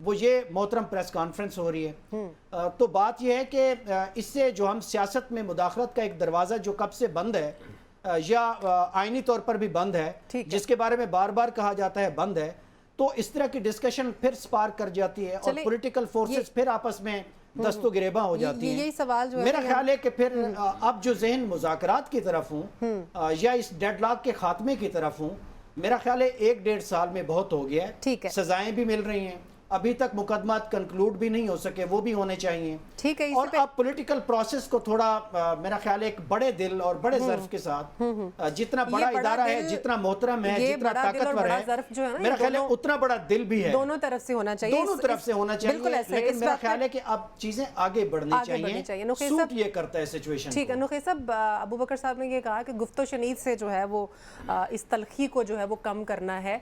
وہ یہ محترم پریس کانفرنس ہو رہی ہے. تو بات یہ ہے کہ اس سے جو ہم سیاست میں مداخلت کا ایک دروازہ جو کب سے بند ہے یا آئینی طور پر بھی بند ہے, جس کے بارے میں بار بار کہا جاتا ہے بند ہے, تو اس طرح کی ڈسکشن پھر سپارک کر جاتی ہے اور پولیٹیکل فورسز پھر آپس میں دست و گریباں ہو جاتی ہیں. یہی سوال جو ہے میرا خیال ہے کہ پھر اب جو ذہن مذاکرات کی طرف ہوں یا اس ڈیڈ لاک کے خاتمے کی طرف ہوں, میرا خیال ہے 1-1.5 سال میں بہت ہو گیا ہے. سزائیں بھی مل رہی ہیں, ابھی تک مقدمات کنکلوڈ بھی نہیں ہو سکے, وہ بھی ہونے چاہیے. اور اب پولیٹیکل پروسیس کو تھوڑا میرا خیال ہے ایک بڑے دل اور بڑے ظرف کے ساتھ, جتنا بڑا ادارہ ہے, جتنا محترم ہے, جتنا طاقتور ہے, میرا خیال ہے اتنا بڑا دل بھی ہے. دونوں طرف سے ہونا چاہیے, دونوں طرف سے ہونا چاہیے. لیکن میرا خیال ہے کہ اب چیزیں آگے بڑھنی چاہیے. سوٹ یہ کرتا ہے سچویشن. ٹھیک ہے نوخیل صاحب, ابو بکر صاحب نے یہ کہا کہ گفت و شنید سے جو ہے وہ اس تلخی کو جو ہے وہ کم کرنا ہے.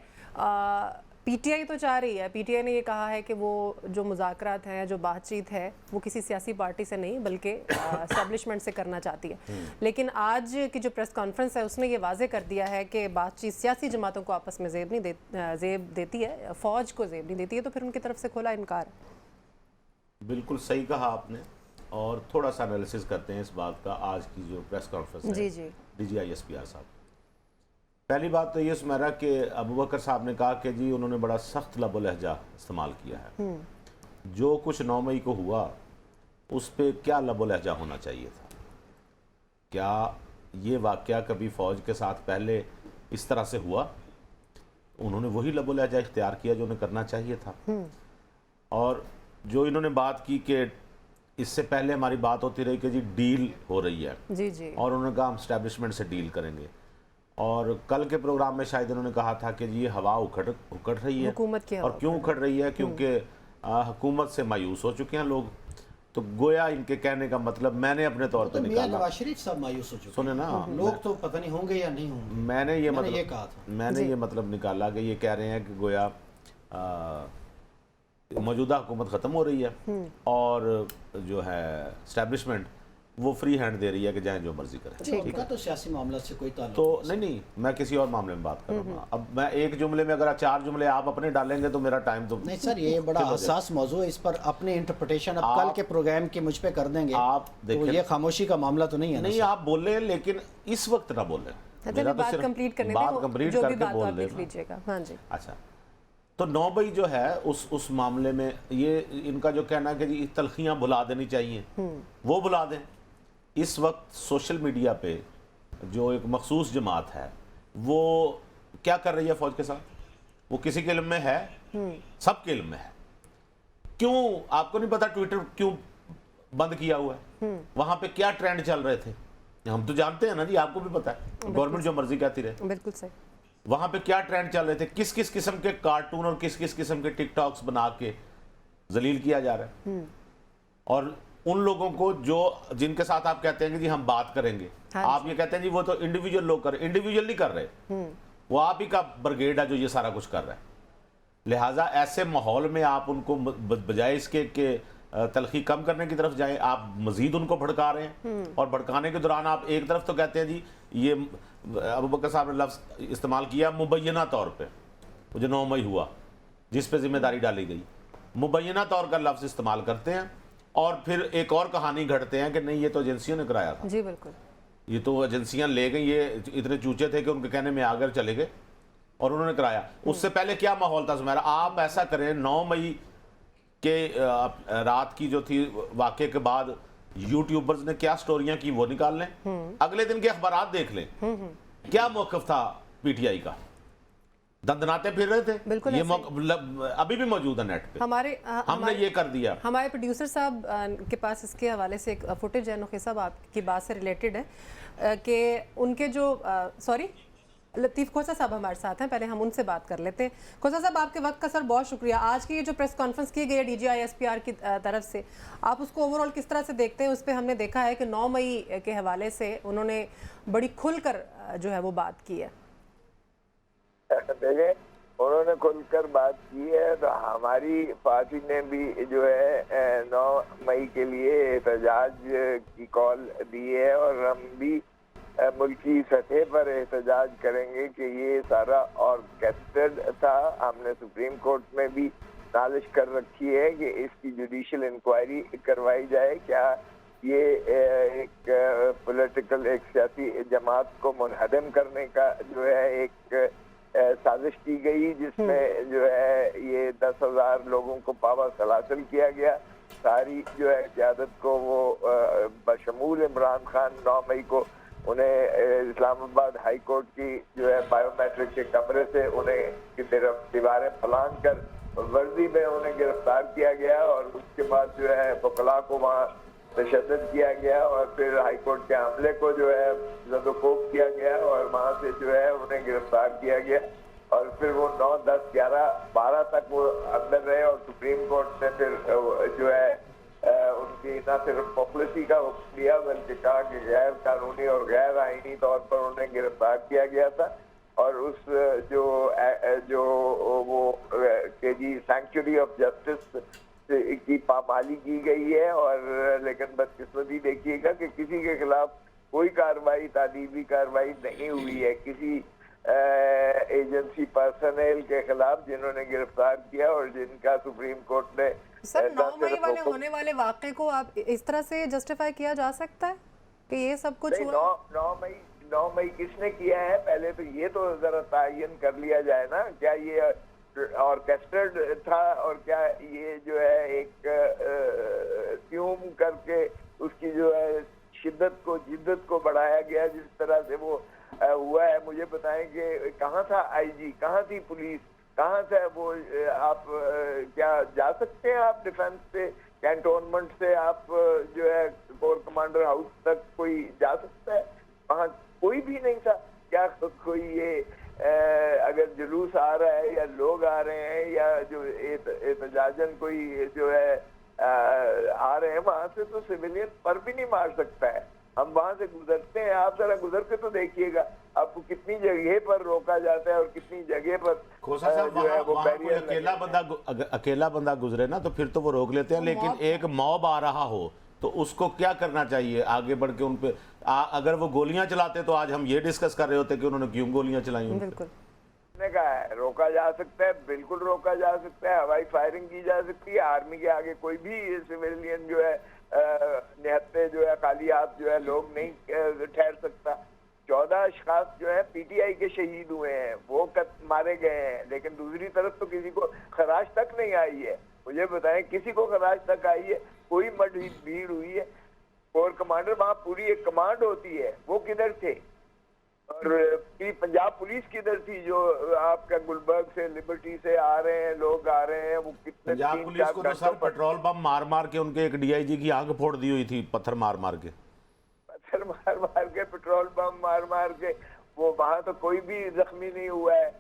پی ٹی آئی تو چاہ رہی ہے, پی ٹی آئی نے یہ کہا ہے کہ وہ جو مذاکرات ہیں, جو بات چیت ہے, وہ کسی سیاسی پارٹی سے نہیں بلکہ اسٹیبلشمنٹ سے کرنا چاہتی ہے. لیکن آج کی جو پریس کانفرنس ہے اس نے یہ واضح کر دیا ہے کہ بات چیت سیاسی جماعتوں کو آپس میں زیب دیتی ہے, فوج کو زیب نہیں دیتی ہے, تو پھر ان کی طرف سے کھلا انکار. بالکل صحیح کہا آپ نے, اور تھوڑا سا انالیسس کرتے ہیں اس بات کا. آج کی جو پریس کانفرنس ہے D G I S P R صاحب, پہلی بات تو یہ سمیرا کہ ابو بکر صاحب نے کہا کہ جی انہوں نے بڑا سخت لب و لہجہ استعمال کیا ہے. جو کچھ 9 مئی کو ہوا اس پہ کیا لب و لہجہ ہونا چاہیے تھا؟ کیا یہ واقعہ کبھی فوج کے ساتھ پہلے اس طرح سے ہوا؟ انہوں نے وہی لب و لہجہ اختیار کیا جو انہیں کرنا چاہیے تھا. اور جو انہوں نے بات کی کہ اس سے پہلے ہماری بات ہوتی رہی کہ جی ڈیل ہو رہی ہے, اور انہوں نے کہا ہم اسٹیبلشمنٹ سے ڈیل کریں گے. اور کل کے پروگرام میں شاید انہوں نے کہا تھا کہ جی ہوا اکھڑ رہی ہے. اور کیوں اکھڑ رہی ہے؟ کیونکہ حکومت سے مایوس ہو چکے ہیں لوگ. تو گویا ان کے کہنے کا مطلب میں نے اپنے طور پہ نکالا, نواز شریف صاحب مایوس ہو چکے سنیں نا, لوگ تو پتہ نہیں ہوں گے یا نہیں ہوں گے. میں نے یہ مطلب نکالا کہ یہ کہہ رہے ہیں کہ گویا موجودہ حکومت ختم ہو رہی ہے اور جو ہے اسٹیبلشمنٹ وہ فری ہینڈ دے رہی ہے کہ جائیں جو مرضی کریں. ٹھیک ہے, تو سیاسی معاملات سے کوئی تعلق تو نہیں, میں کسی اور معاملے میں بات کر رہا ہوں. اب میں ایک جملے میں اگر 4 جملے آپ اپنے ڈالیں گے تو میرا ٹائم تو نہیں. سر یہ بڑا حساس موضوع ہے, اس پر اپنی انٹرپریٹیشن اب کل کے پروگرام کی مجھ پہ کر دیں گے. آپ دیکھیں, یہ خاموشی کا معاملہ تو نہیں ہے. نہیں آپ بولیں, لیکن اس وقت نہ بولیں. بات کمپلیٹ کرنے دیں, بات کمپلیٹ کر کے بول دیں. ہاں جی. اچھا, تو 9 مئی جو ہے اس معاملے میں یہ ان کا جو کہنا ہے کہ جی تلخیاں بھلا دینی چاہیے, وہ بھلا دیں. اس وقت سوشل میڈیا پہ جو ایک مخصوص جماعت ہے وہ کیا کر رہی ہے فوج کے ساتھ, وہ کسی کے علم میں ہے؟ سب کے علم میں ہے. کیوں آپ کو نہیں پتا ٹویٹر کیوں بند کیا ہوا ہے؟ وہاں پہ کیا ٹرینڈ چل رہے تھے ہم تو جانتے ہیں نا جی, آپ کو بھی پتا ہے, گورنمنٹ جو مرضی کہتی رہے. بالکل صحیح. وہاں پہ کیا ٹرینڈ چل رہے تھے, کس کس قسم کے کارٹون اور کس کس قسم کے ٹک ٹاکس بنا کے ذلیل کیا جا رہا ہے. اور ان لوگوں کو جن کے ساتھ آپ کہتے ہیں کہ جی ہم بات کریں گے, آپ یہ کہتے ہیں جی وہ تو انڈیویجول لوگ کر رہے ہیں. انڈیویجول نہیں کر رہے, وہ آپ ہی کا برگیڈ ہے جو یہ سارا کچھ کر رہا ہے. لہٰذا ایسے ماحول میں آپ ان کو بجائے اس کے کہ تلخی کم کرنے کی طرف جائیں, آپ مزید ان کو بھڑکا رہے ہیں. اور بھڑکانے کے دوران آپ ایک طرف تو کہتے ہیں جی یہ ابو بکر صاحب نے لفظ استعمال کیا مبینہ طور پہ, وہ جو 9 مئی ہوا جس پہ ذمہ داری ڈالی گئی, مبینہ طور کا لفظ استعمال کرتے ہیں, اور پھر ایک اور کہانی گھڑتے ہیں کہ نہیں یہ تو ایجنسیوں نے کرایا تھا. جی بالکل, یہ تو ایجنسیاں لے گئی, یہ اتنے چوچے تھے کہ ان کے کہنے میں آگر چلے گئے اور انہوں نے کرایا. اس سے پہلے کیا ماحول تھا سمیرا؟ آپ ایسا کریں 9 مئی کے رات کی جو تھی واقعے کے بعد یوٹیوبرز نے کیا سٹوریاں کی وہ نکال لیں, اگلے دن کے اخبارات دیکھ لیں کیا موقف تھا پی ٹی آئی کا. دندناتے پھر رہے تھے, یہ ابھی بھی موجود ہے نیٹ پہ. ہم نے یہ کر دیا. ہمارے پروڈیوسر صاحب کے پاس اس کے حوالے سے ایک فوٹیج ہے نوخیل صاحب, آپ کی بات سے ریلیٹڈ ہے کہ ان کے جو لطیف کھوسا صاحب ہمارے ساتھ ہیں, پہلے ہم ان سے بات کر لیتے ہیں. کھوسا صاحب آپ کے وقت کا سر بہت شکریہ. آج کی یہ جو پریس کانفرنس کی گئی ہے D G I S P R کی طرف سے, آپ اس کو اوورآل کس طرح سے دیکھتے ہیں؟ اس پہ ہم نے دیکھا ہے کہ 9 مئی کے حوالے سے انہوں نے بڑی کھل کر جو ہے وہ بات کی ہے. دیکھیں انہوں نے کھل کر بات کی ہے, تو ہماری پارٹی نے بھی جو ہے 9 مئی کے لیے احتجاج کی کال دی ہے, اور ہم بھی ملکی سطح پر احتجاج کریں گے کہ یہ سارا آرکیسٹرڈ تھا. ہم نے سپریم کورٹ میں بھی نالش کر رکھی ہے کہ اس کی جوڈیشل انکوائری کروائی جائے. کیا یہ ایک پولیٹیکل ایک سیاسی جماعت کو منہدم کرنے کا جو ہے ایک سازش کی گئی جس میں جو ہے یہ 10,000 لوگوں کو پاور حاصل کیا گیا. ساری جو ہے قیادت کو وہ بشمول عمران خان 9 مئی کو انہیں اسلام آباد ہائی کورٹ کی جو ہے بائیو میٹرک کے کمرے سے انہیں کی طرف دیواریں پھلانگ کر ورزی میں انہیں گرفتار کیا گیا اور اس کے بعد جو ہے وکلاء کو وہاں تشدد کیا گیا اور پھر ہائی کورٹ کے عملے کو جو ہے زد و کوب کیا گیا اور وہاں سے جو ہے انہیں گرفتار کیا گیا اور پھر وہ 9, 10, 11, 12 تک وہ اندر رہے اور سپریم کورٹ نے پھر جو ہے ان کی نہ صرف پاپولیسی کا حکم دیا بلکہ کہا کہ غیر قانونی اور غیر آئینی طور پر انہیں گرفتار کیا گیا تھا. اور اس جو وہ کہ جی سینکچوری آف جسٹس کی پامالی کی گئی ہے. اور لیکن بدقسمتی دیکھیے گا کہ کسی کے خلاف کوئی کارروائی تعدیبی کارروائی نہیں ہوئی ہے کسی ایجنسی پرسنل کے خلاف جنہوں نے گرفتار کیا اور جن کا سپریم کورٹ نے. سر 9 مئی والے ہونے والے واقعے کو آپ اس طرح سے جسٹیفائی کیا جا سکتا ہے کہ یہ سب کچھ ہوا؟ 9 مئی کس نے کیا ہے پہلے تو یہ تو ذرا تعین کر لیا جائے نا. کیا یہ آرکیسٹرڈ تھا اور کیا یہ جو ہے ایک ٹیوم کر کے اس کی جو ہے شدت کو جدت کو بڑھایا گیا جس طرح سے وہ ہوا ہے. مجھے بتائیں کہ کہاں تھا آئی جی, کہاں تھی پولیس, کہاں سے وہ آپ کیا جا سکتے ہیں آپ ڈیفنس سے کینٹونمنٹ سے آپ جو ہے کور کمانڈر ہاؤس تک کوئی جا سکتا ہے؟ وہاں کوئی بھی نہیں تھا. کیا کوئی یہ اگر جلوس آ رہا ہے یا لوگ آ رہے ہیں یا جو احتجاجن کوئی جو ہے آ رہے ہیں وہاں سے تو سویلین پر بھی نہیں مار سکتا ہے. ہم وہاں سے گزرتے ہیں, آپ ذرا گزر کے تو دیکھیے گا آپ کو کتنی جگہ پر روکا جاتا ہے اور کتنی جگہ پر کھوسا صاحب وہاں کوئی اکیلا بندہ گزرے نا تو پھر تو وہ روک لیتے ہیں, لیکن ایک موب آ رہا ہو تو اس کو کیا کرنا چاہیے آگے بڑھ کے ان پہ؟ اگر وہ گولیاں چلاتے تو آج ہم یہ ڈسکس کر رہے ہوتے کہ انہوں نے کیوں گولیاں چلائیں. بالکل نے کہا ہے روکا جا سکتا ہے, بالکل روکا جا سکتا ہے, ہوائی فائرنگ کی جا سکتی ہے. آرمی کے آگے کوئی بھی سویلین جو ہے نہتے جو ہے خالی ہاتھ جو ہے لوگ نہیں ٹھہر سکتا. 14 اشخاص جو ہے پی ٹی آئی کے شہید ہوئے ہیں, وہ مارے گئے ہیں, لیکن دوسری طرف تو کسی کو خراش تک نہیں آئی ہے. مجھے بتائیں کسی کو خراش تک آئی ہے؟ کوئی بھیڑ ہوئی ہے؟ کور کمانڈر وہاں پوری ایک کمانڈ ہوتی ہے, وہ کدھر تھے؟ اور پنجاب پولیس کدھر تھی جو آپ کا گلبرگ سے لبرٹی سے آ رہے ہیں لوگ آ رہے ہیں؟ وہ کتنے پنجاب پولیس کو تو سر پیٹرول بم مار مار کے ان کے ایک ڈی آئی جی کی آنکھ پھوڑ دی ہوئی تھی, پتھر مار مار کے پیٹرول بم مار مار کے. وہ وہاں تو کوئی بھی زخمی نہیں ہوا ہے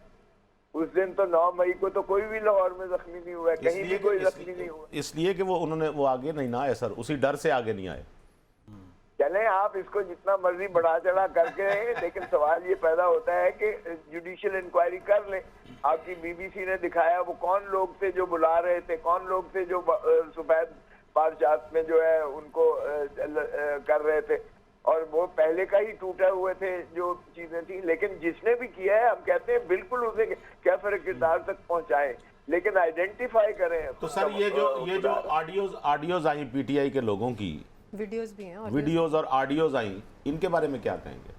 اس دن. تو 9 مئی کو تو کوئی بھی لاہور میں زخمی نہیں ہوا ہے, کہیں بھی کوئی زخمی نہیں ہوا. اس لیے کہ وہ آگے نہیں نہ آئے سر, اسی ڈر سے آگے نہیں آئے. چلیں آپ اس کو جتنا مرضی بڑھا چڑھا کر کے رہیں, لیکن سوال یہ پیدا ہوتا ہے کہ جوڈیشل انکوائری کر لیں. آپ کی بی بی سی نے دکھایا وہ کون لوگ تھے جو بلا رہے تھے, کون لوگ تھے جو سفید بادشاہت میں جو ہے ان کو کر رہے تھے, اور وہ پہلے کا ہی ٹوٹے ہوئے تھے جو چیزیں تھیں. لیکن جس نے بھی کیا ہے ہم کہتے ہیں بالکل اسے کیفر کردار تک پہنچائیں, لیکن آئیڈینٹیفائی کریں. تو سر یہ جو آڈیوز آئیں پی ٹی آئی کے لوگوں کی, ویڈیوز بھی ہیں, ویڈیوز اور آڈیوز آئیں, ان کے بارے میں کیا کہیں گے؟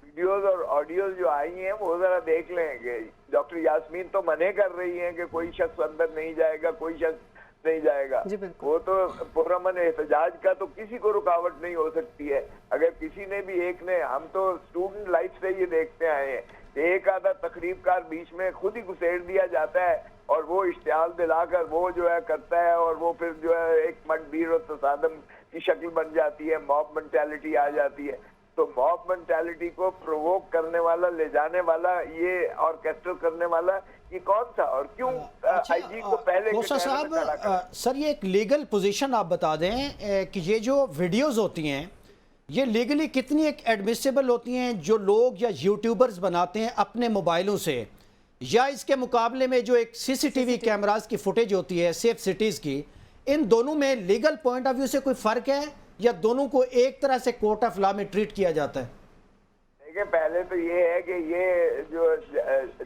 ویڈیوز اور آڈیوز جو آئی ہیں وہ ذرا دیکھ لیں کہ ڈاکٹر یاسمین تو منع کر رہی ہیں کہ کوئی شخص اندر نہیں جائے گا, کوئی شخص نہیں جائے گا. وہ تو پرامن احتجاج کا تو کسی کو رکاوٹ نہیں ہو سکتی ہے. اگر کسی نے بھی ایک نے, ہم تو اسٹوڈنٹ لائف سے یہ دیکھتے آئے ہیں کہ ایک آدھا تقریب کار بیچ میں خود ہی گھسیٹ دیا جاتا ہے اور وہ اشتعال دلا کر وہ جو ہے کرتا ہے اور وہ پھر جو ہے ایک مڈبیر و تصادم کی شکل بن جاتی ہے, موب منٹیلٹی آ جاتی ہے. تو موب منٹیلٹی کو پرووک کرنے والا, لے جانے والا, یہ آرکیسٹر کرنے والا یہ کون تھا اور کیوں آئی جی کو پہلے کھوسا صاحب سر یہ ایک لیگل پوزیشن آپ بتا دیں کہ یہ جو ویڈیوز ہوتی ہیں یہ لیگلی کتنی ایک ایڈمیسیبل ہوتی ہیں جو لوگ یا یوٹیوبرز بناتے ہیں اپنے موبائلوں سے, یا اس کے مقابلے میں جو ایک سی سی ٹی وی کیمراز کی فوٹیج ہوتی ہے سیف سٹیز کی, ان دونوں میں لیگل پوائنٹ آف ویو سے کوئی فرق ہے یا دونوں کو ایک طرح سے کورٹ آف لا میں ٹریٹ کیا جاتا ہے؟ دیکھیں پہلے تو یہ ہے کہ یہ جو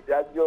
جج جو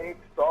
100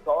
100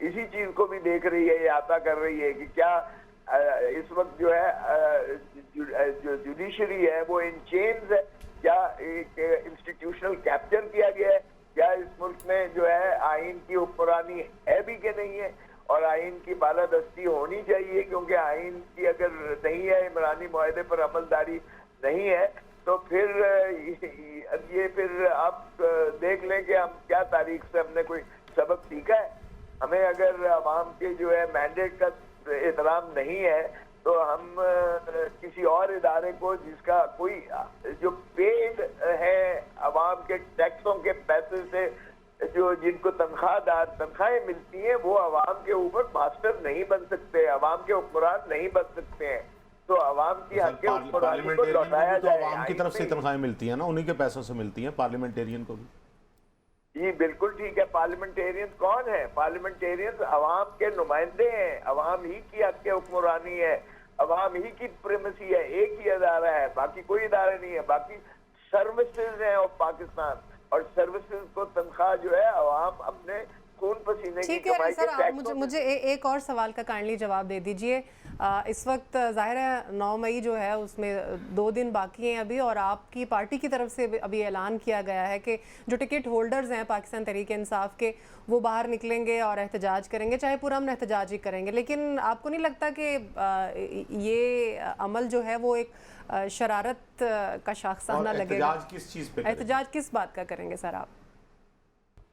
اسی چیز کو بھی دیکھ رہی ہے, احاطہ کر رہی ہے کہ کیا اس وقت جو ہے جو جوڈیشری ہے وہ ان چینز ہے, کیا ایک انسٹیٹیوشنل کیپچر کیا گیا ہے, کیا اس ملک میں جو ہے آئین کی حکمرانی ہے بھی کہ نہیں ہے, اور آئین کی بالادستی ہونی چاہیے, کیونکہ آئین کی اگر نہیں ہے, عمرانی معاہدے پر عملداری نہیں ہے, تو پھر یہ پھر آپ دیکھ لیں کہ ہم کیا تاریخ سے ہم نے کوئی سبق سیکھا ہے. ہمیں اگر عوام کے جو ہے مینڈیٹ کا احترام نہیں ہے تو ہم کسی اور ادارے کو جس کا کوئی جو پیڈ ہے عوام کے ٹیکسوں کے پیسے سے جو جن کو تنخواہیں ملتی ہیں, وہ عوام کے اوپر ماسٹر نہیں بن سکتے, عوام کے حکمران نہیں بن سکتے ہیں. تو عوام کی حق حکمرانی کو لوٹایا جائے. عوام کی طرف سے تنخواہیں ملتی ہیں نا, انہی کے پیسوں سے ملتی ہیں پارلیمنٹیرین کو بھی. جی بالکل ٹھیک ہے. پارلیمنٹیرین کون ہے؟ پارلیمنٹیرین عوام کے نمائندے ہیں, عوام ہی کی حق حکمرانی ہے, عوام ہی کی پریمیسی ہے, ایک ہی ادارہ ہے, باقی کوئی ادارہ نہیں ہے. باقی سروسز ہیں آف پاکستان, اور سروسز کو تنخواہ جو ہے عوام اپنے خون پسینے کی کمائی کے ٹھیک ہے سر, مجھے ایک اور سوال کا کائنڈلی جواب دے دیجئے. اس وقت ظاہر ہے 9 مئی جو ہے اس میں 2 دن باقی ہیں ابھی, اور آپ کی پارٹی کی طرف سے ابھی اعلان کیا گیا ہے کہ جو ٹکٹ ہولڈرز ہیں پاکستان تحریک انصاف کے, وہ باہر نکلیں گے اور احتجاج کریں گے, چاہے پرامن احتجاج ہی کریں گے. لیکن آپ کو نہیں لگتا کہ یہ عمل جو ہے وہ ایک شرارت کا شاخسانہ لگے گا؟ احتجاج کس چیز پہ احتجاج کس بات کا کریں گے سر آپ؟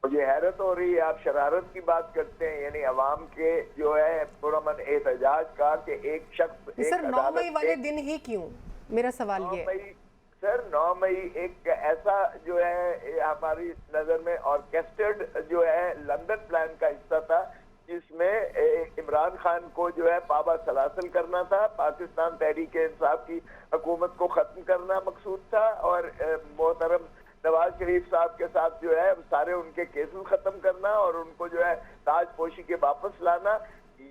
مجھے حیرت ہو رہی ہے, آپ شرارت کی بات کرتے ہیں, یعنی عوام کے جو ہے پرامن احتجاج کا, کہ ایک شخص سر 9 مئی والے دن ہی کیوں, میرا سوال یہ ہے. سر 9 مئی ایک ایسا جو ہے ہماری نظر میں آرکیسٹرڈ جو ہے لندن پلان کا حصہ تھا, جس میں عمران خان کو جو ہے پابا سلاسل کرنا تھا, پاکستان تحریک انصاف کی حکومت کو ختم کرنا مقصود تھا, اور محترم نواز شریف صاحب کے ساتھ جو ہے سارے ان کے کیسز ختم کرنا اور ان کو جو ہے تاج پوشی کے واپس لانا.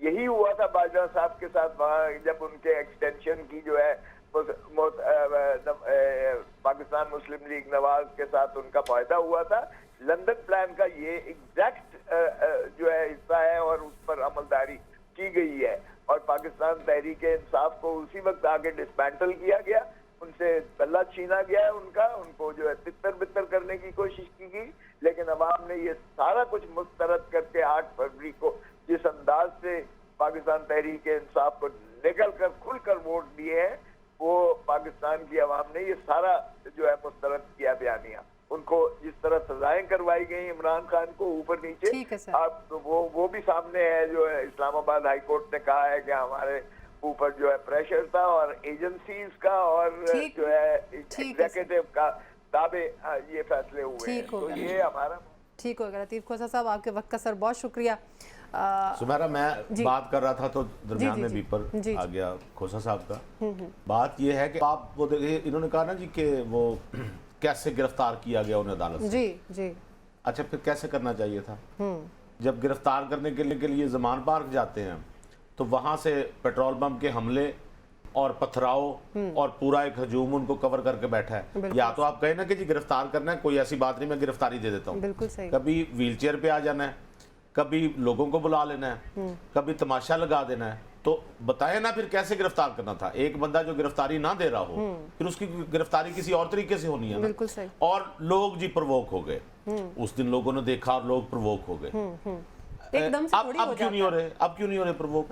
یہی ہوا تھا باجوہ صاحب کے ساتھ وہاں, جب ان کے ایکسٹینشن کی جو ہے پاکستان مسلم لیگ نواز کے ساتھ ان کا معاہدہ ہوا تھا. لندن پلان کا یہ ایگزیکٹ جو ہے حصہ ہے, اور اس پر عملداری کی گئی ہے, اور پاکستان تحریک انصاف کو اسی وقت آگے ڈسمینٹل کیا گیا, ان سے بلہ چھینا گیا ہے ان کا, ان کو جو ہے تتر بتر کرنے کی کوشش کی گئی. لیکن عوام نے یہ سارا کچھ مسترد کر کے 8 فروری کو جس انداز سے پاکستان تحریک انصاف کو نکل کر کھل کر ووٹ دیے ہیں, وہ پاکستان کی عوام نے یہ سارا جو ہے مسترد کیا بیانیہ. ان کو جس طرح سزائیں کروائی گئی عمران خان کو اوپر نیچے, آپ وہ بھی سامنے ہے, جو ہے اسلام آباد ہائی کورٹ نے کہا ہے کہ ہمارے اوپر جو ہے پریشر تھا, اور ایجنسیز کا اور جو ہے ایگزیکٹو کا تابع یہ فیصلے ہوئے ہیں. تو یہ ہمارا ٹھیک ہوگا. لطیف کھوسہ صاحب آپ کے وقت کا سر بہت شکریہ. سمیرا میں بات کر رہا تھا تو درمیان میں بیپر آ گیا کھوسہ صاحب کا. بات یہ ہے کہ آپ وہ دیکھیں, انہوں نے کہا نا جی کہ وہ کیسے گرفتار کیا گیا انہیں عدالت سے. جی جی. اچھا پھر کیسے کرنا چاہیے تھا؟ جب گرفتار کرنے کے لیے زمان پارک جاتے ہیں تو وہاں سے پیٹرول پمپ کے حملے اور پتھراؤ اور پورا ایک ہجوم ان کو کور کر کے بیٹھا ہے. یا تو آپ کہیں نا کہ جی گرفتار کرنا ہے, کوئی ایسی بات نہیں, میں گرفتاری دے دیتا ہوں. بالکل صحیح. کبھی ویل چیئر پہ آ جانا ہے, کبھی لوگوں کو بلا لینا ہے, کبھی تماشا لگا دینا ہے. تو بتائیں نا پھر کیسے گرفتار کرنا تھا. ایک بندہ جو گرفتاری نہ دے رہا ہو, پھر اس کی گرفتاری کسی اور طریقے سے ہونی ہے. بالکل صحیح. اور لوگ جی پرووک ہو گئے, اس دن لوگوں نے دیکھا اور لوگ پرووک ہو گئے. اب کیوں نہیں ہو رہے, اب کیوں نہیں ہو رہے پرووک,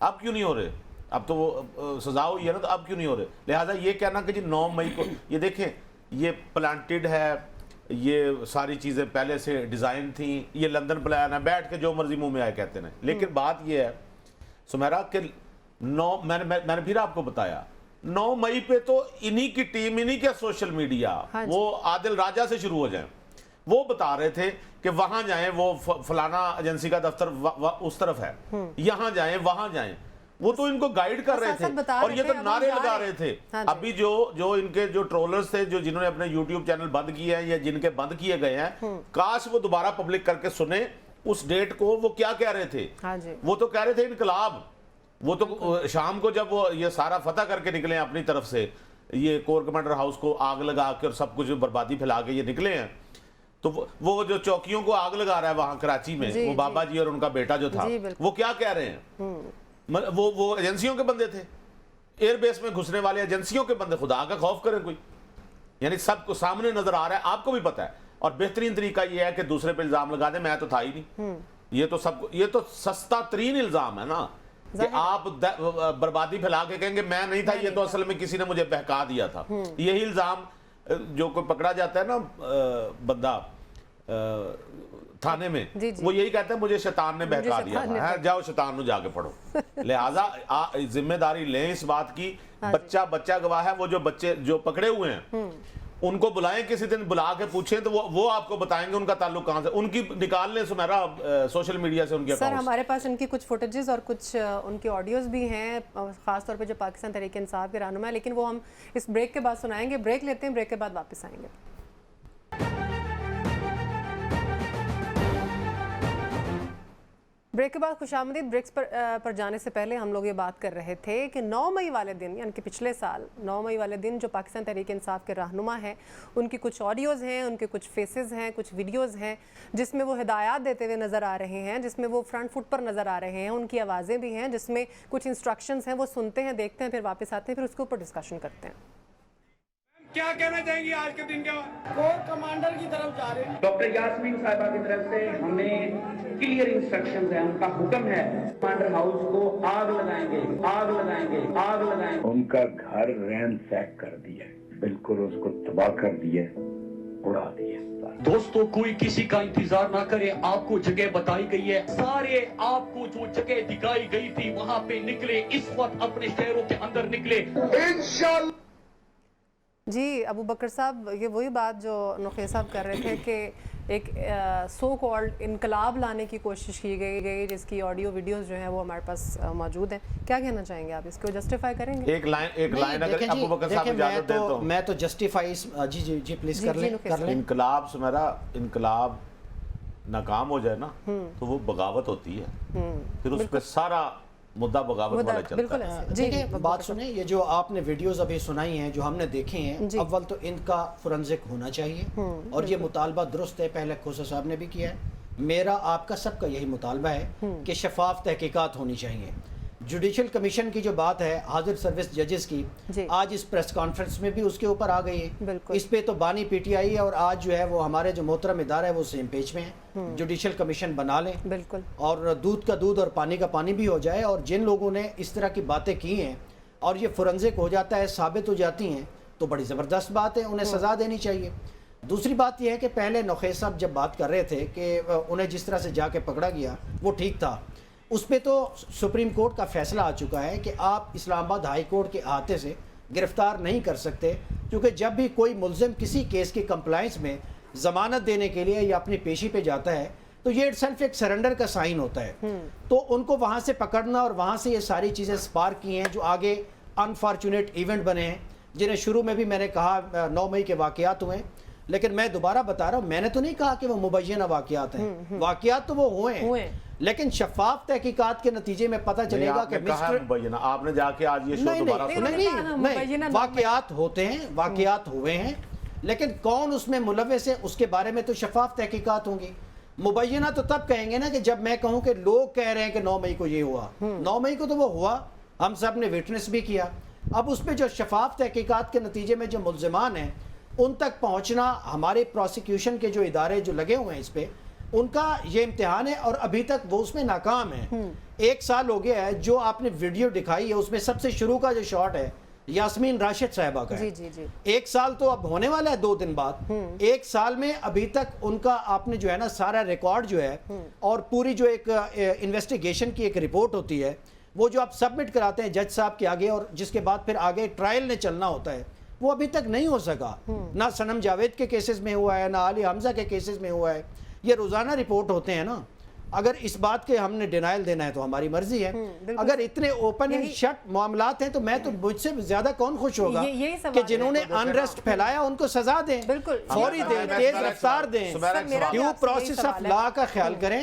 اب کیوں نہیں ہو رہے؟ اب تو وہ سزا ہوئی ہے نا, تو اب کیوں نہیں ہو رہے؟ لہٰذا یہ کہنا کہ جی 9 مئی کو, یہ دیکھیں یہ پلانٹڈ ہے, یہ ساری چیزیں پہلے سے ڈیزائن تھیں, یہ لندن پلان ہے, بیٹھ کے جو مرضی منہ میں آئے کہتے ہیں. لیکن بات یہ ہے سمیرا کہ میں نے پھر آپ کو بتایا 9 مئی پہ تو انہی کی ٹیم, انہی کے سوشل میڈیا, وہ عادل راجہ سے شروع ہو جائیں, وہ بتا رہے تھے کہ وہاں جائیں, وہ فلانا ایجنسی کا دفتر اس طرف ہے, یہاں جائیں, وہاں جائیں. وہ تو ان کو گائیڈ کر رہے تھے, اور یہ تو نعرے لگا رہے تھے. ابھی جو ان کے جو ٹرولرز تھے, جنہوں نے اپنے یوٹیوب چینل بند کیے ہیں یا جن کے بند کیے گئے ہیں, کاش وہ دوبارہ پبلک کر کے سنیں اس ڈیٹ کو. وہ کیا کہہ رہے تھے؟ وہ تو کہہ رہے تھے انقلاب. وہ تو شام کو جب وہ یہ سارا فتح کر کے نکلے ہیں اپنی طرف سے, یہ کور کمانڈر ہاؤس کو آگ لگا کے اور سب کچھ بربادی پھیلا کے یہ نکلے ہیں, تو وہ جو چوکیوں کو آگ لگا رہا ہے وہاں کراچی میں، وہ بابا جی اور ان کا بیٹا جو تھا، وہ کیا کہہ رہے ہیں؟ وہ ایجنسیوں کے بندے تھے، ایئر بیس میں گھسنے والے ایجنسیوں کے بندے، خدا کا خوف کریں کوئی، یعنی سب کو سامنے نظر آ رہا ہے، آپ کو بھی پتا ہے. اور بہترین طریقہ یہ ہے کہ دوسرے پہ الزام لگا دیں میں تو تھا ہی نہیں. یہ تو سستا ترین الزام ہے نا کہ آپ بربادی پھیلا کے کہیں گے میں نہیں تھا، یہ تو اصل میں کسی نے مجھے بہکا دیا تھا. یہی الزام جو کوئی پکڑا جاتا ہے نا بندہ تھانے میں، وہ یہی کہتا ہے مجھے شیطان نے بہکا دیا تھا. جاؤ شیطان نو جا کے پڑھو. لہٰذا ذمہ داری لیں اس بات کی. بچہ گواہ ہے. وہ جو بچے جو پکڑے ہوئے ہیں ان کو بلائیں، کسی دن بلا کے پوچھیں تو وہ آپ کو بتائیں گے ان کا تعلق کہاں سے. ان کی نکال لیں سمیرا سوشل میڈیا سے ان کے سر. ہمارے پاس ان کی کچھ فوٹیجز اور کچھ ان کی آڈیوز بھی ہیں، خاص طور پہ جو پاکستان تحریک انصاف کے رہنما ہے، لیکن وہ ہم اس بریک کے بعد سنائیں گے. بریک لیتے ہیں، بریک کے بعد واپس آئیں گے. بریک کے بعد خوش آمدید. بریکس پر جانے سے پہلے ہم لوگ یہ بات کر رہے تھے کہ 9 مئی والے دن، یعنی کہ پچھلے سال 9 مئی والے دن جو پاکستان تحریک انصاف کے رہنما ہیں ان کی کچھ آڈیوز ہیں، ان کے کچھ فیسز ہیں، کچھ ویڈیوز ہیں جس میں وہ ہدایات دیتے ہوئے نظر آ رہے ہیں، جس میں وہ فرنٹ فٹ پر نظر آ رہے ہیں. ان کی آوازیں بھی ہیں جس میں کچھ انسٹرکشنز ہیں، وہ سنتے ہیں، دیکھتے ہیں، پھر واپس آتے ہیں، پھر اس کے اوپر ڈسکشن کرتے ہیں. کیا کہنا چاہیں گے آج کے دن کا؟ کور کمانڈر کی طرف جا رہے ہیں. ڈاکٹر یاسمین صاحبہ کی طرف سے ہمیں کلیئر انسٹرکشنز ہیں، ان کا حکم ہے کمانڈر ہاؤس کو آگ لگائیں گے، آگ لگائیں گے، آگ لگائیں گے. ان کا گھر رین سیک کر دیا، بالکل اس کو تباہ کر دیا، اڑا دیا. دوستو کوئی کسی کا انتظار نہ کرے، آپ کو جگہ بتائی گئی ہے، سارے آپ کو جو جگہ دکھائی گئی تھی وہاں پہ نکلے، اس وقت اپنے شہروں کے اندر نکلے انشاءاللہ. جی ابو بکر صاحب، یہ وہی بات جو نخیع صاحب کر رہے تھے کہ ایک سو کالڈ انقلاب لانے کی کوشش کی گئی، جس کی آڈیو ویڈیوز جو ہیں وہ ہمارے پاس موجود ہیں. کیا کہنا چاہیں گے آپ اس کو؟ جسٹیفائی کریں گے؟ ایک لائن اگر ابو بکر صاحب اجازت دیں تو میں تو جسٹیفائی جی پلیز کر لیں. انقلاب سمیرا، انقلاب ناکام ہو جائے نا تو وہ بغاوت ہوتی ہے، پھر اس پہ سارا مدعا بغاوت والا چلتا ہے. جی بات سنیں، یہ جو آپ نے ویڈیوز ابھی سنائی ہیں جو ہم نے دیکھے ہیں، اول تو ان کا فورنزک ہونا چاہیے اور یہ مطالبہ درست ہے، پہلے کھوسا صاحب نے بھی کیا ہے، میرا آپ کا سب کا یہی مطالبہ ہے کہ شفاف تحقیقات ہونی چاہیے. جوڈیشل کمیشن کی جو بات ہے حاضر سروس ججز کی، آج اس پریس کانفرنس میں بھی اس کے اوپر آ گئی ہے. اس پہ تو بانی پی ٹی آئی ہے اور آج جو ہے وہ ہمارے جو محترم ادارہ ہے وہ سیم پیج میں ہے. جوڈیشل کمیشن بنا لیں اور دودھ کا دودھ اور پانی کا پانی بھی ہو جائے. اور جن لوگوں نے اس طرح کی باتیں کی ہیں اور یہ فورنزک ہو جاتا ہے، ثابت ہو جاتی ہیں، تو بڑی زبردست بات ہے، انہیں سزا دینی چاہیے. دوسری بات یہ ہے کہ پہلے نخیع صاحب جب بات کر رہے تھے کہ انہیں جس طرح سے جا کے پکڑا گیا وہ ٹھیک تھا، اس پہ تو سپریم کورٹ کا فیصلہ آ چکا ہے کہ آپ اسلام آباد ہائی کورٹ کے احاطے سے گرفتار نہیں کر سکتے، کیونکہ جب بھی کوئی ملزم کسی کیس کی کمپلائنس میں ضمانت دینے کے لیے یا اپنی پیشی پہ جاتا ہے تو یہ اٹ سیلف ایک سرنڈر کا سائن ہوتا ہے. تو ان کو وہاں سے پکڑنا اور وہاں سے یہ ساری چیزیں سپارک کی ہیں جو آگے انفارچونیٹ ایونٹ بنے ہیں، جنہیں شروع میں بھی میں نے کہا 9 مئی کے واقعات ہوئے. لیکن میں دوبارہ بتا رہا ہوں، میں نے تو نہیں کہا کہ وہ مبینہ واقعات ہیں، واقعات تو وہ ہوئے ہیں، لیکن شفاف تحقیقات کے نتیجے میں پتہ چلے گا کہ مبینہ آپ نے جا کے آج یہ شو دوبارہ نہیں، واقعات ہوتے ہیں، واقعات ہوئے ہیں، لیکن کون اس میں ملوث ہے اس کے بارے میں تو شفاف تحقیقات ہوں گی. مبینہ تو تب کہیں گے نا کہ جب میں کہوں کہ لوگ کہہ رہے ہیں کہ 9 مئی کو یہ ہوا. 9 مئی کو تو وہ ہوا، ہم سب نے وٹنس بھی کیا. اب اس پہ جو شفاف تحقیقات کے نتیجے میں جو ملزمان ہیں ان تک پہنچنا ہمارے پروسیکیوشن کے جو ادارے جو لگے ہوئے ہیں اس پہ، ان کا یہ امتحان ہے اور ابھی تک وہ اس میں ناکام ہے. 1 سال ہو گیا ہے. جو آپ نے ویڈیو دکھائی ہے اس میں سب سے شروع کا جو شاٹ ہے یاسمین راشد صاحبہ کا ہے. 1 سال تو اب ہونے والا ہے 2 دن بعد. 1 سال میں ابھی تک ان کا آپ نے جو ہے نا سارا ریکارڈ جو ہے اور پوری جو ایک انویسٹیگیشن کی ایک رپورٹ ہوتی ہے وہ جو آپ سبمٹ کراتے ہیں جج صاحب کے آگے اور جس کے بعد پھر آگے ٹرائل نے چلنا ہوتا ہے، وہ ابھی تک نہیں ہو سکا. نہ سنم جاوید کے کیسز میں ہوا ہے، نہ علی حمزہ کے کیسز میں ہوا ہے. یہ روزانہ رپورٹ ہوتے ہیں نا. اگر اس بات کے ہم نے ڈینائل دینا ہے تو ہماری مرضی ہے. اگر اتنے اوپن اینڈ شٹ معاملات ہیں تو میں تو مجھ سے زیادہ کون خوش ہوگا کہ جنہوں نے انریسٹ پھیلایا ان کو سزا دیں، فوری دیں، تیز رفتار دیں، ڈیو پروسیس آف لا کا خیال کریں.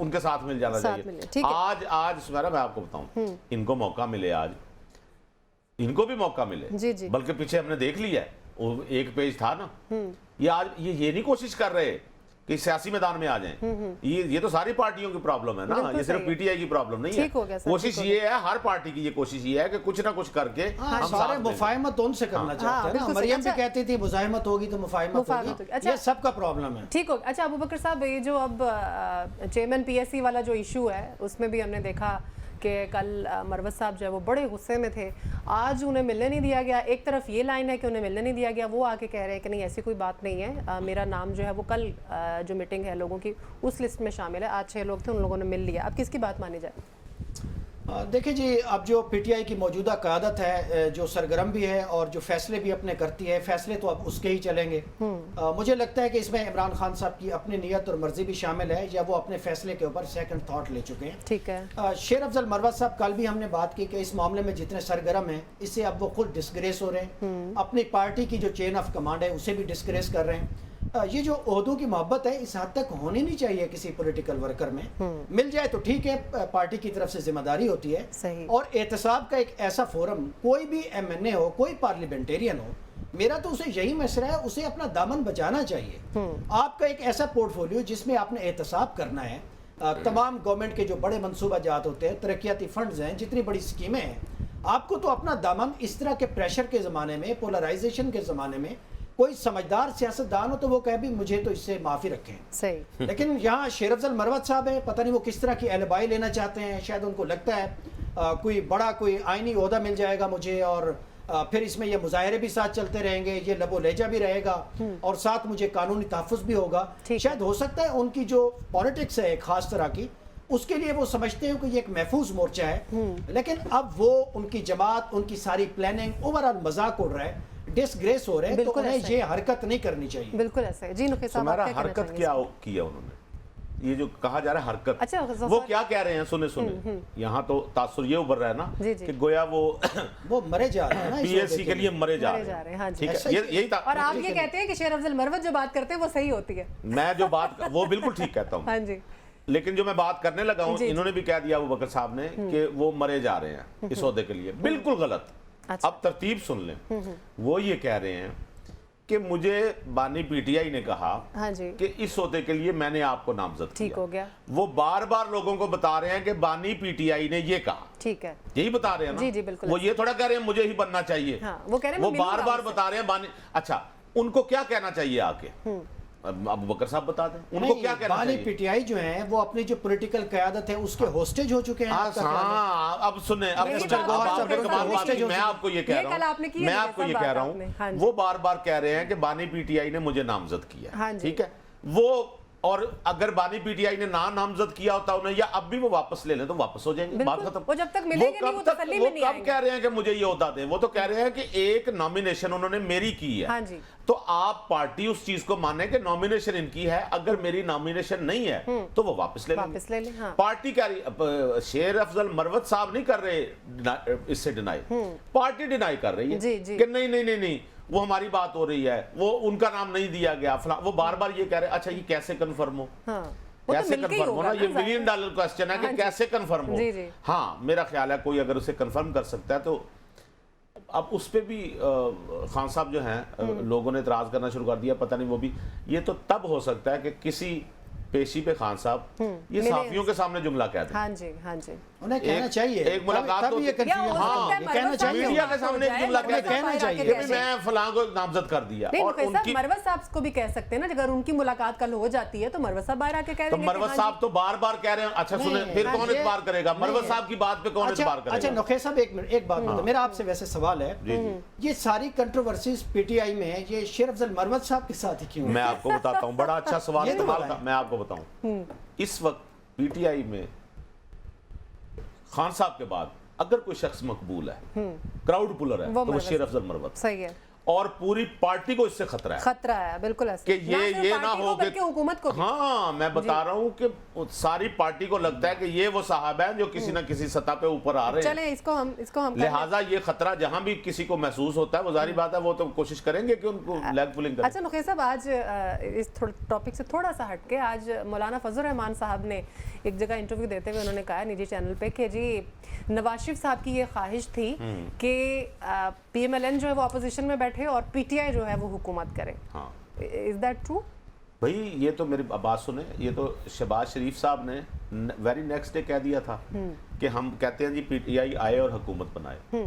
ان کے ساتھ مل جانا چاہیے. آج سمیرا میں آپ کو بتاؤں, ان کو موقع ملے, آج ان کو بھی موقع ملے, بلکہ پیچھے ہم نے دیکھ لیا ہے, ایک پیج تھا نا, یہ آج یہ نہیں کوشش کر رہے کہ سیاسی میدان میں آ جائیں. یہ تو ساری پارٹیوں کی پرابلم ہے نا, یہ صرف پی ٹی آئی کی پرابلم نہیں ہے. کوشش یہ ہے, ہر پارٹی کی یہ کوشش یہ ہے کہ کچھ نہ کچھ کر کے ہم سارے مفاہمت ان سے کرنا چاہتے ہیں نا. مریم بھی کہتی تھی مزاحمت ہوگی تو مفاہمت ہوگی, یہ سب کا پرابلم ہے. ٹھیک ہو. اچھا ابوبکر صاحب, یہ جو اب چیئرمین پی ایس سی والا جو ایشو ہے, اس میں بھی ہم نے دیکھا کہ کل مروت صاحب جو ہے وہ بڑے غصے میں تھے. آج انہیں ملنے نہیں دیا گیا. ایک طرف یہ لائن ہے کہ انہیں ملنے نہیں دیا گیا, وہ آ کے کہہ رہے ہیں کہ نہیں ایسی کوئی بات نہیں ہے, میرا نام جو ہے وہ کل جو میٹنگ ہے لوگوں کی اس لسٹ میں شامل ہے. آج 6 لوگ تھے, ان لوگوں نے مل لیا. اب کس کی بات مانی جائے؟ دیکھیں جی, اب جو پی ٹی آئی کی موجودہ قیادت ہے, جو سرگرم بھی ہے اور جو فیصلے بھی اپنے کرتی ہے, فیصلے تو اب اس کے ہی چلیں گے. مجھے لگتا ہے کہ اس میں عمران خان صاحب کی اپنی نیت اور مرضی بھی شامل ہے, یا وہ اپنے فیصلے کے اوپر سیکنڈ تھاٹ لے چکے ہیں. ٹھیک ہے. شیر افضل مروت صاحب, کل بھی ہم نے بات کی کہ اس معاملے میں جتنے سرگرم ہیں, اس سے اب وہ خود ڈسگریس ہو رہے ہیں. اپنی پارٹی کی جو چین آف کمانڈ ہے اسے بھی ڈسگریس کر رہے ہیں. یہ جو عہدوں کی محبت ہے اس حد تک ہونی نہیں چاہیے کسی پولیٹیکل ورکر میں. مل جائے تو ٹھیک ہے, پارٹی کی طرف سے ذمہ داری ہوتی ہے. اور احتساب کا ایک ایسا فورم, کوئی بھی ایم این اے ہو, کوئی پارلیمنٹیرین ہو, میرا تو اسے یہی مشورہ ہے, اسے اپنا دامن بچانا چاہیے. آپ کا ایک ایسا پورٹ فولیو جس میں آپ نے احتساب کرنا ہے, تمام گورنمنٹ کے جو بڑے منصوبہ جات ہوتے ہیں, ترقیاتی فنڈز ہیں, جتنی بڑی اسکیمیں ہیں, آپ کو تو اپنا دامن اس طرح کے پریشر کے زمانے میں, پولرائزیشن کے زمانے میں, کوئی سمجھدار سیاستدان ہو تو وہ کہے بھی مجھے تو اس سے معافی رکھیں. صحیح. لیکن یہاں شیر افضل مروت صاحب ہے, پتہ نہیں وہ کس طرح کی البائی لینا چاہتے ہیں. شاید ان کو لگتا ہے کوئی بڑا کوئی آئینی عہدہ مل جائے گا مجھے, اور پھر اس میں یہ مظاہرے بھی ساتھ چلتے رہیں گے, یہ لب و لہجہ بھی رہے گا, اور ساتھ مجھے قانونی تحفظ بھی ہوگا. شاید ہو سکتا ہے ان کی جو پالیٹکس ہے ایک خاص طرح کی, اس کے لیے وہ سمجھتے ہیں کہ یہ ایک محفوظ مورچہ ہے. لیکن اب وہ ان کی جماعت, ان کی ساری پلاننگ اوورآل مذاق اڑ رہا ہے, ڈسگریس ہو رہے ہیں, تو انہیں یہ حرکت نہیں کرنی چاہیے. بالکل ایسا ہے. جی نقی صاحب, ہمارا حرکت کیا کیا انہوں نے, یہ جو کہا جا رہا ہے حرکت, وہ کیا کہہ رہے ہیں, سنے یہاں تو تاثر یہ ابھر رہا ہے نا کہ گویا وہ مرے جا رہے ہیں, پی ایس سی کے لیے مرے جا رہے ہیں. ٹھیک ہے, یہی تھا. اور آپ یہ کہتے ہیں کہ شیر افضل مروت جو بات کرتے ہیں وہ صحیح ہوتی ہے. میں جو بات وہ بالکل ٹھیک کہتا ہوں. ہاں جی. لیکن جو میں بات کرنے لگا ہوں, انہوں نے بھی کہہ دیا ابوبکر صاحب نے کہ وہ مرے جا رہے ہیں اس عہدے کے لیے. بالکل غلط. اب ترتیب سن لیں. وہ یہ کہہ رہے ہیں کہ مجھے بانی پی ٹی آئی نے کہا کہ اس عہدے کے لیے میں نے آپ کو نامزد کیا. ٹھیک ہو گیا. وہ بار بار لوگوں کو بتا رہے ہیں کہ بانی پی ٹی آئی نے یہ کہا. ٹھیک ہے, یہی بتا رہے ہیں نا. جی جی بالکل. وہ یہ تھوڑا کہہ رہے ہیں مجھے ہی بننا چاہیے, وہ بار بار بتا رہے ہیں بانی. اچھا, ان کو کیا کہنا چاہیے آ کے, ابوبکر صاحب بتا دیں ان کو کیا کہنا چاہیے. پی ٹی آئی جو ہیں وہ اپنی جو پولیٹیکل قیادت ہے اس کے ہوسٹیج ہو چکے ہیں. ہاں, اب سنیں, میں آپ کو یہ کہہ رہا ہوں, وہ بار بار کہہ رہے ہیں کہ بانی پی ٹی آئی نے مجھے نامزد کیا. ٹھیک ہے, وہ اور اگر بانی پی ٹی آئی نے نامزد کیا ہوتا انہیں, یا اب بھی وہ واپس لے لیں تو واپس ہو جائیں گے, بات ختم. وہ جب تک ملیں گے نہیں, وہ تسلی میں نہیں آئیں گے. وہ کب کہہ رہے ہیں کہ مجھے یہ عہدہ دیں, وہ تو کہہ رہے ہیں کہ ایک نامینیشن انہوں نے میری کی ہے. تو آپ پارٹی اس چیز کو مانیں کہ نامینیشن ان کی ہے, اگر میری نامینیشن نہیں ہے تو وہ واپس لے لیں. پارٹی کیا, شیر افضل مروت صاحب نہیں کر رہے اس سے ڈینائی, پارٹی ڈینائی کر رہی ہے کہ نہیں نہیں نہیں نہیں وہ ہماری بات ہو رہی ہے, وہ ان کا نام نہیں دیا گیا. وہ بار بار یہ کہہ رہے ہیں. اچھا, یہ کیسے کنفرم ہو, کیسے کنفرم ہونا, یہ $1 ملین کوسچن ہے کہ کیسے کنفرم ہو. ہاں, میرا خیال ہے کوئی اگر اسے کنفرم کر سکتا ہے تو. اب اس پہ بھی خان صاحب جو ہیں, لوگوں نے اعتراض کرنا شروع کر دیا, پتہ نہیں وہ بھی, یہ تو تب ہو سکتا ہے کہ کسی پیشی پہ خان صاحب یہ صحافیوں کے سامنے جملہ کہہ دیں. ہاں جی, ہاں جی, انہیں کہنا چاہیے ایک ملاقات کہنا چاہیے, میڈیا کے سامنے جملہ کہنا چاہیے کہ میں فلاں کو نامزد کر دیا. اور مروت صاحب کو بھی کہہ سکتے ہیں نا, اگر ان کی ملاقات کل ہو جاتی ہے تو مروت صاحب باہر آ کے کہہ دیں گے. تو مروت صاحب تو بار بار کہہ رہے ہیں. اچھا سنیں, پھر کون اعتبار کرے گا مروت صاحب کی بات پہ, کون اعتبار کرے گا. اچھا نقی صاحب, ایک منٹ, ایک بات بتائیں, میرا آپ سے ویسے سوال ہے, یہ ساری کنٹروورسیز پی ٹی آئی میں یہ شیر افضل مروت صاحب کے ساتھ ہی کیوں؟ میں آپ کو بتاتا ہوں, بڑا اچھا سوال استعمال کا, میں آپ کو بتاؤں. اس وقت پی ٹی آئی میں خان صاحب کے بعد اگر کوئی شخص مقبول ہے, کراؤڈ پولر ہے, تو وہ شیر افضل مروت. صحیح ہے. اور پوری پارٹی کو اس سے خطرہ ہے خطرہ ہے، بالکل ایسا کہ یہ نہ ہو کہ حکومت کو بھی۔ ہاں میں بتا رہا ہوں کہ ساری پارٹی کو لگتا ہے کہ یہ وہ صاحب ہیں جو کسی نہ کسی سطح پہ اوپر آ رہے ہیں، چلیں اس کو ہم لہٰذا یہ خطرہ جہاں بھی کسی کو محسوس ہوتا ہے وہ ظاہری بات ہے وہ تو کوشش کریں گے کہ ان کو لیگ پولنگ کریں۔ اچھا نقی صاحب، آج اس ٹاپک سے تھوڑا سا ہٹ کے آج مولانا فضل الرحمان صاحب نے ایک جگہ انٹرویو دیتے ہوئے انہوں نے کہا نجی چینل پہ کہ جی نواز شریف صاحب کی یہ خواہش تھی کہ پی ایم ایل این جو ہے وہ اپوزیشن میں بیٹھے اور پی ٹی آئی جو ہے وہ حکومت کرے، از دیٹ ٹرو؟ بھائی یہ تو میری بات سنیں، یہ تو شہباز شریف صاحب نے ویری نیکسٹ ڈے کہہ دیا تھا کہ ہم کہتے ہیں جی پی ٹی آئی آئے اور حکومت بنائے،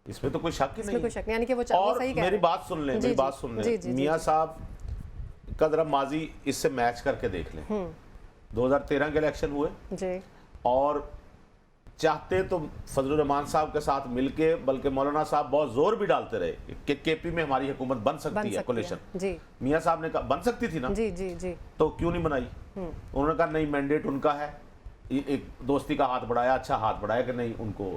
اس میں تو کوئی شک ہی نہیں ہے، یعنی کہ وہ اور میری بات سن لیں، میری بات سن لیں، میاں صاحب کا ذرا ماضی اس سے میچ کر کے دیکھ لیں، 2013 کے الیکشن ہوئے اور چاہتے تو فضل الرحمان صاحب کے ساتھ مل کے، بلکہ مولانا صاحب بہت زور بھی ڈالتے رہے کہ کے پی میں ہماری حکومت بن سکتی ہے، کولیشن، میاں صاحب نے کہا بن سکتی تھی نا، تو کیوں نہیں بنائی؟ انہوں نے کہا نہیں مینڈیٹ ان کا ہے، ایک دوستی کا ہاتھ بڑھایا، اچھا ہاتھ بڑھایا کہ نہیں ان کو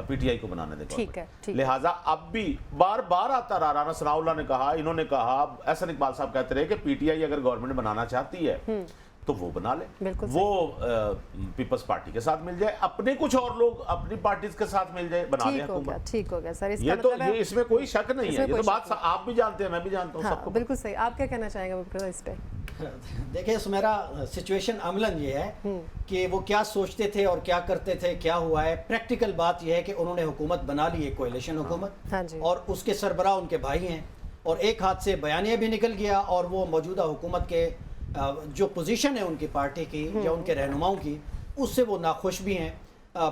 پی ٹی آئی کو بنانے دے، لہٰذا اب بھی بار بار آتا رہا، رانا ثناء اللہ نے کہا، انہوں نے کہا، احسن اقبال صاحب کہتے رہے کہ پی ٹی آئی اگر گورنمنٹ بنانا چاہتی ہے تو وہ بنا لے، وہ پیپلز پارٹی کے ساتھ مل جائے، اپنے کچھ اور لوگ اپنی پارٹیز کے ساتھ مل جائے، بنا لے حکومت۔ ٹھیک ہو گیا سر، یہ تو اس میں کوئی شک نہیں ہے، یہ تو بات آپ بھی جانتے ہیں، میں بھی جانتا ہوں، سب کو بالکل صحیح۔ آپ کیا کہنا چاہیں گے اس پہ؟ دیکھیں سمیرا، سچویشن عملاً یہ ہے کہ وہ کیا سوچتے تھے اور کیا کرتے تھے، کیا ہوا ہے، پریکٹیکل بات یہ ہے کہ انہوں نے حکومت بنا لی ہے، کولیشن حکومت، اور اس کے سربراہ ان کے بھائی ہیں، اور ایک ہاتھ سے بیانیہ بھی نکل گیا، اور وہ موجودہ حکومت کے جو پوزیشن ہے ان کی پارٹی کی یا ان کے رہنماؤں کی، اس سے وہ ناخوش بھی ہیں۔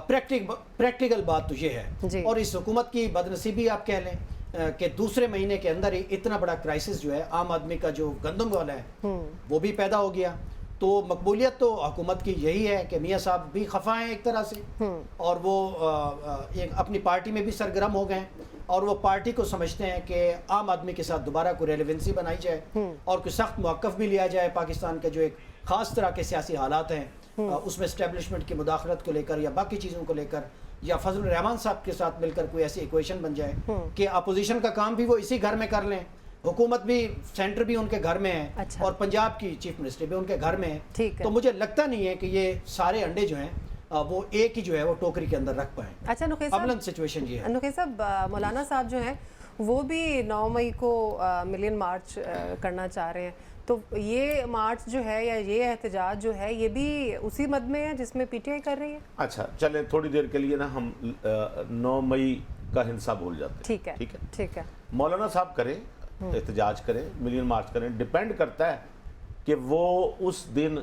پریکٹیکل بات تو یہ ہے، اور اس حکومت کی بدنصیبی آپ کہہ لیں کہ دوسرے مہینے کے اندر ہی اتنا بڑا کرائسس جو ہے عام آدمی کا جو گندم والا ہے وہ بھی پیدا ہو گیا، تو مقبولیت تو حکومت کی یہی ہے کہ میاں صاحب بھی خفا ہیں ایک طرح سے، اور وہ اپنی پارٹی میں بھی سرگرم ہو گئے ہیں، اور وہ پارٹی کو سمجھتے ہیں کہ عام آدمی کے ساتھ دوبارہ کوئی ریلیونسی بنائی جائے اور کوئی سخت موقف بھی لیا جائے پاکستان کے جو ایک خاص طرح کے سیاسی حالات ہیں اس میں اسٹیبلشمنٹ کی مداخلت کو لے کر یا باقی چیزوں کو لے کر، یا فضل الرحمان صاحب کے ساتھ مل کر کوئی ایسی ایکویشن بن جائے کہ اپوزیشن کا کام بھی وہ اسی گھر میں کر لیں، حکومت بھی، سینٹر بھی ان کے گھر میں ہے، اور پنجاب کی چیف منسٹر بھی ان کے گھر میں ہے، تو مجھے لگتا نہیں ہے کہ یہ سارے انڈے جو ہیں وہ ایک ہی جو ہے وہ ٹوکری کے اندر رکھ پائیں۔ اچھا نقی صاحب، عملاً سچویشن یہ ہے۔ نقی صاحب، مولانا صاحب جو ہیں وہ بھی 9 مئی کو ملین مارچ کرنا چاہ رہے ہیں، تو یہ مارچ جو ہے یا یہ احتجاج جو ہے یہ بھی اسی مد میں ہے جس میں پی ٹی آئی کر رہی ہے؟ اچھا چلیں تھوڑی دیر کے لیے نا ہم 9 مئی کا ہنسا بھول جاتے ہیں، ٹھیک ہے، مولانا صاحب کریں، احتجاج کریں، ملین مارچ کریں، ڈیپینڈ کرتا ہے کہ وہ اس دن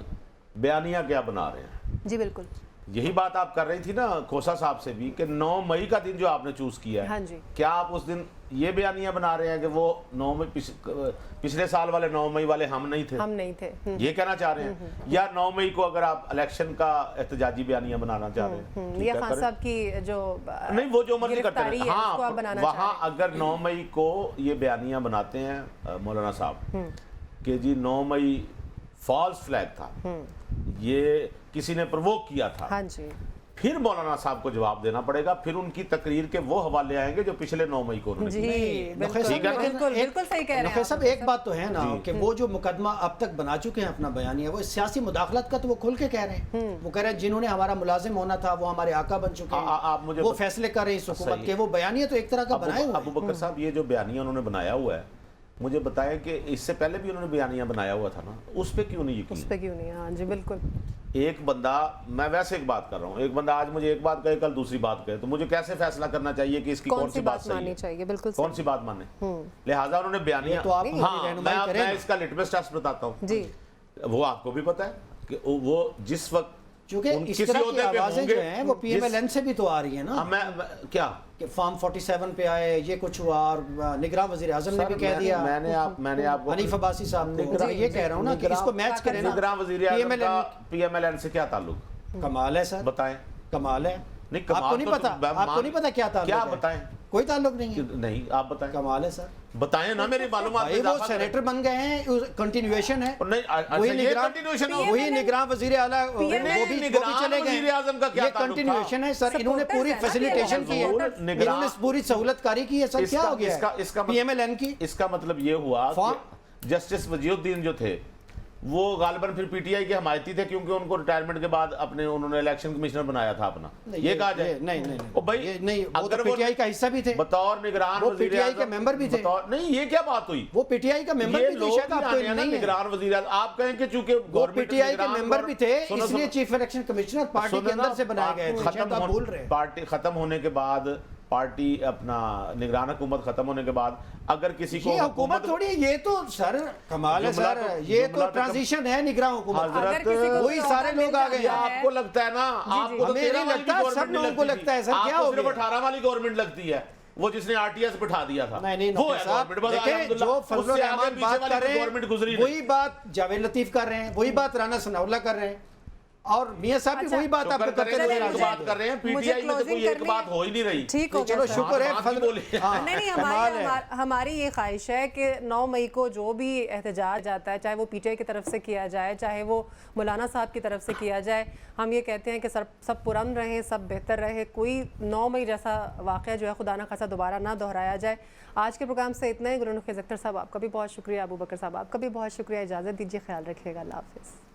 بیانیہ کیا بنا رہے ہیں۔ جی بالکل، یہی بات آپ کر رہی تھی نا کھوسا صاحب سے بھی کہ 9 مئی کا دن جو آپ نے چوز کیا ہے، کیا آپ اس دن یہ بیانیہ بنا رہے ہیں کہ وہ 9 مئی پچھلے سال والے 9 مئی والے ہم نہیں تھے، یہ کہنا چاہ رہے ہیں، یا 9 مئی کو اگر آپ الیکشن کا احتجاجی بیانیہ بنانا چاہ رہے ہیں، یا خان صاحب کی جو نہیں وہ جو مرضی کرتے ہیں، ہاں وہاں اگر 9 مئی کو یہ بیانیہ بناتے ہیں مولانا صاحب کہ جی 9 مئی فالس فلیگ تھا، یہ کسی نے پرووک کیا تھا، پھر مولانا صاحب کو جواب دینا پڑے گا، پھر ان کی تقریر کے وہ حوالے آئیں گے جو پچھلے 9 مئی کو انہوں نے جی بالکل صحیح کہہ رہے ہیں صاحب۔ ایک بات تو ہے نا کہ وہ جو مقدمہ اب تک بنا چکے ہیں اپنا بیانیہ، وہ سیاسی مداخلت کا تو وہ کھل کے کہہ رہے ہیں، وہ کہہ رہے ہیں جنہوں نے ہمارا ملازم ہونا تھا وہ ہمارے آقا بن چکے ہیں، وہ فیصلے کر رہے ہیں اس حکومت کے، وہ بیانیہ تو ایک طرح کا بنائے ہوئے ہیں۔ ابو بکر صاحب یہ جو بیانیہ انہوں نے بنایا ہوا ہے، مجھے بتائیں کہ اس سے پہلے بھی انہوں نے بیانیہ بنایا ہوا تھا نا، اس پہ کیوں نہیں یقین؟ اس پہ کیوں نہیں؟ ہاں جی بالکل، ایک بندہ، میں ویسے ایک بات کر رہا ہوں، ایک بندہ آج مجھے ایک بات کہے کل دوسری بات کہے، تو مجھے کیسے فیصلہ کرنا چاہیے کہ اس کی کون سی بات ماننی چاہیے؟ بالکل کون سی بات مانے؟ لہٰذا انہوں نے بیانیہ، ہاں میں اس کا لٹمس ٹیسٹ بتاتا ہوں جی، وہ آپ کو بھی پتا ہے کہ وہ جس وقت چونکہ اس طرح کی آوازیں جو ہیں وہ پی ایم ایل این سے بھی تو آ رہی ہیں نا، کیا کہ فارم 47 پہ آئے، یہ کچھ ہوا، اور نگراں وزیر اعظم نے بھی کہہ دیا، میں نے آپ کو حنیف عباسی صاحب کو، یہ کہہ رہا ہوں نا کہ اس کو میچ کریں نا۔ نگراں وزیر اعظم کا پی ایم ایل این سے کیا تعلق؟ کمال ہے سر، بتائیں، کمال ہے، نہیں آپ کو نہیں پتا، آپ کو نہیں پتا کیا تعلق ہے؟ کیا بتائیں؟ کوئی تعلق نہیں ہے. نہیں آپ بتائیں. کمال ہے سر. بتائیں نا میری معلومات میں وہ اضافہ کریں. سینیٹر بن گئے ہیں, کنٹینیویشن ہے. نہیں وہی نگراں وزیر اعلیٰ وہ بھی چلے گئے. یہ کنٹینیویشن ہے سر. انہوں نے پوری فیسیلیٹیشن کی ہے, انہوں نے پوری سہولت کاری کی ہے سر. کیا ہو گیا پی ایم ایل این کی؟ اس کا مطلب یہ ہوا کہ جسٹس وزی الدین جو تھے وہ غالباً پھر پی ٹی آئی کے حمایتی تھے, کیونکہ ان کو ریٹائرمنٹ کے بعد انہوں نے الیکشن کمشنر بنایا تھا اپنا. یہ کہا جائے نہیں, وہ تو پی ٹی آئی کا حصہ بھی تھے, بطور نگران وہ پی ٹی آئی کے ممبر بھی تھے. نہیں یہ کیا بات ہوئی, وہ پی ٹی آئی کا ممبر بھی تھے. شاید آپ کو نہیں ہے نگران وزیر اعظم. آپ کہیں کہ چونکہ وہ پی ٹی آئی کے ممبر بھی تھے, اس لیے چیف الیکشن کمشنر پارٹی کے اندر سے بنائے گئے تھے. شاید آپ بھول رہے ہیں. پارٹی ختم ہونے کے بعد, پارٹی اپنا نگران حکومت ختم ہونے کے بعد اگر کسی کو یہ حکومت تھوڑی, یہ تو سر کمال ہے سر, یہ تو ٹرانزیشن ہے نگراں حکومت. وہی سارے لوگ آ گئے. آپ کو لگتا ہے نا, آپ کو ہمیں نہیں لگتا, سب لوگوں کو لگتا ہے. سر کیا ہو گیا, صرف 18 والی گورنمنٹ لگتی ہے, وہ جس نے آر ٹی ایس بٹھا دیا تھا. نہیں صاحب, دیکھیں جو فضل الرحمان بات کر رہے ہیں وہی بات جاوید لطیف کر رہے ہیں, وہی بات رانا ثناء اللہ کر رہے ہیں, اور میاں صاحب بھی وہی بات آپ کو کرتے ہوئے بات کر رہے ہیں. پی ٹی آئی میں تو کوئی ایک بات ہو ہی نہیں رہی. ٹھیک ہو چلو شکر ہے. نہیں, ہماری یہ خواہش ہے کہ 9 مئی کو جو بھی احتجاج جاتا ہے, چاہے وہ پی ٹی آئی کی طرف سے کیا جائے, چاہے وہ مولانا صاحب کی طرف سے کیا جائے, ہم یہ کہتے ہیں کہ سب پرامن رہیں, سب بہتر رہے. کوئی 9 مئی جیسا واقعہ جو ہے خدا نہ خواستہ دوبارہ نہ دہرایا جائے. آج کے پروگرام سے اتنا ہی. گل نخیز اختر صاحب آپ کا بھی بہت شکریہ, ابو بکر صاحب آپ کا بھی بہت شکریہ. اجازت دیجیے, خیال رکھیے گا. اللہ حافظ.